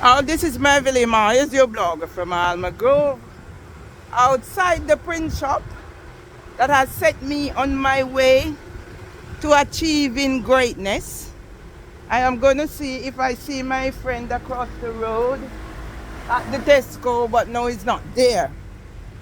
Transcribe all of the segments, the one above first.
Oh, this is Merville Myers, your blogger from Alma Grove, outside the print shop that has set me on my way to achieving greatness. I am going to see if I see my friend across the road at the Tesco, but no, he's not there.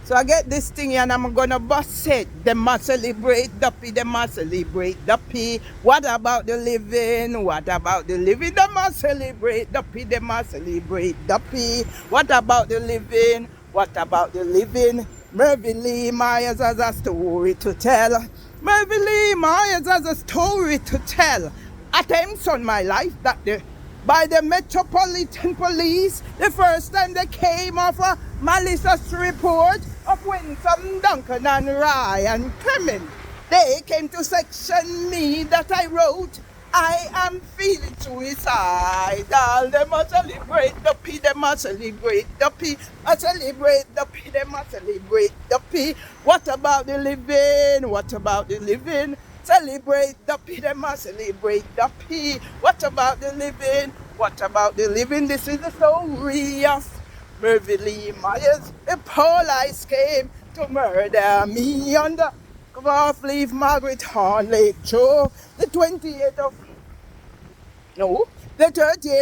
So I get this thing and I'm going to bust it. They must celebrate Duppy, they must celebrate Duppy. What about the living? What about the living? They must celebrate Duppy, they must celebrate Duppy. What about the living? What about the living? Mervyn Lee Myers has a story to tell. Mervyn Lee Myers has a story to tell. Attempts on my life that by the Metropolitan Police the first time they came off a malicious report of when some Duncan and Ryan Clement. They came to section me that I wrote, I am feeling suicidal. They must celebrate Duppy, they must celebrate Duppy, must celebrate Duppy, they must celebrate Duppy. What about the living? What about the living? Celebrate Duppy, they must celebrate Duppy. What about the living? What about the living? This is the story of Mervyn Lee Myers. The police came to murder me on the Clough-Leaf Margaret Horn Lake Shore. The 30th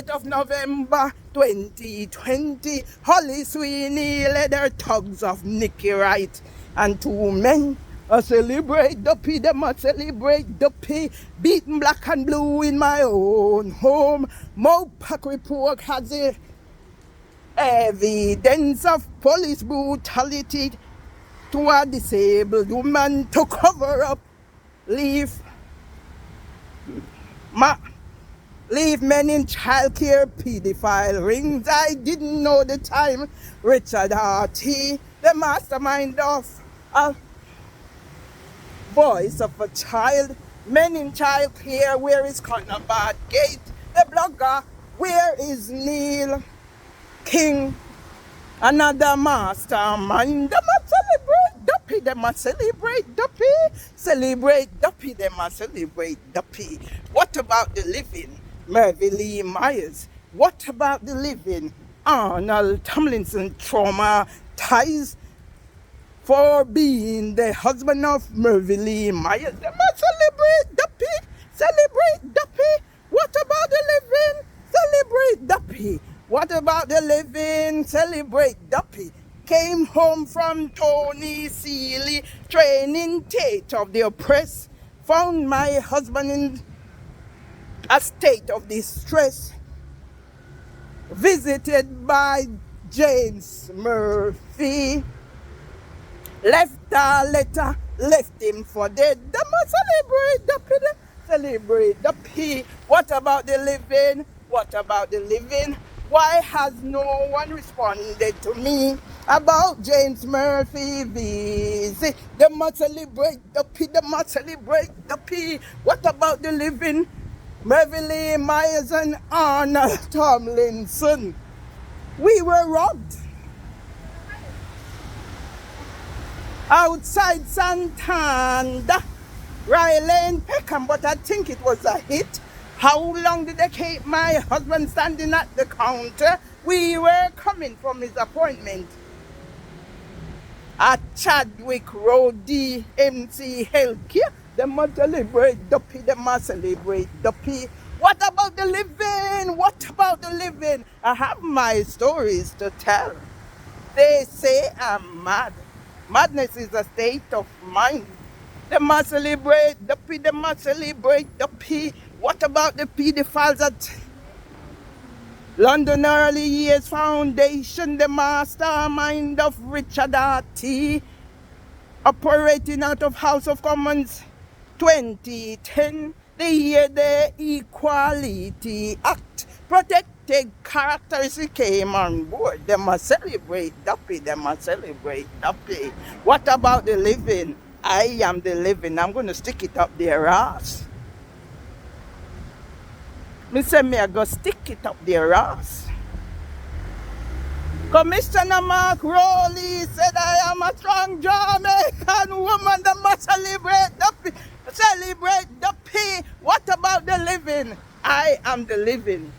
of November 2020. Holly Sweeney led her thugs of Nicky Wright and two men. Celebrate Duppy, they must celebrate Duppy. Beaten black and blue in my own home. Mopac report has the evidence of police brutality to a disabled woman to cover up. Leave men in childcare, pedophile rings. I didn't know the time. Richard R.T., the mastermind of Voice of a Child. Men in childcare, where is Connor Badgate? The blogger, where is Neil King? Another mastermind. They must celebrate Duppy, they must celebrate Duppy. Celebrate Duppy, they must celebrate Duppy. What about the living? Mervyn Lee Myers. What about the living? Arnold Tomlinson traumatized for being the husband of Mervyn Lee Myers. They must celebrate Duppy. Celebrate Duppy. What about the living? Celebrate Duppy. What about the living? Celebrate Duppy. Came home from Tony Seeley training Tate of the oppressed. Found my husband in a state of distress. Visited by James Murphy. Left a letter, left him for dead. They must celebrate Duppy. Celebrate Duppy. What about the living? What about the living? Why has no one responded to me about James Murphy visit? They must celebrate Duppy. They must celebrate Duppy. What about the living? Mervyn Lee Myers and Arnold Tomlinson. We were robbed outside Santander, Riley Peckham, but I think it was a hit. How long did they keep my husband standing at the counter? We were coming from his appointment at Chadwick Road DMC Healthcare. They must celebrate Duppy, they must celebrate Duppy. What about the living? What about the living? I have my stories to tell. They say I'm mad. Madness is a state of mind. They must celebrate Duppy, they must celebrate Duppy. What about the pedophiles at London Early Years Foundation, the mastermind of Richard R.T., operating out of House of Commons 2010, the year the Equality Act protected characteristics came on board. They must celebrate Duppy, they must celebrate Duppy. What about the living? I am the living. I'm going to stick it up their ass. Me say me I go stick it up their ass. Commissioner Mark Rowley said I am a strong Jamaican woman that must celebrate Duppy. Celebrate Duppy. What about the living? I am the living.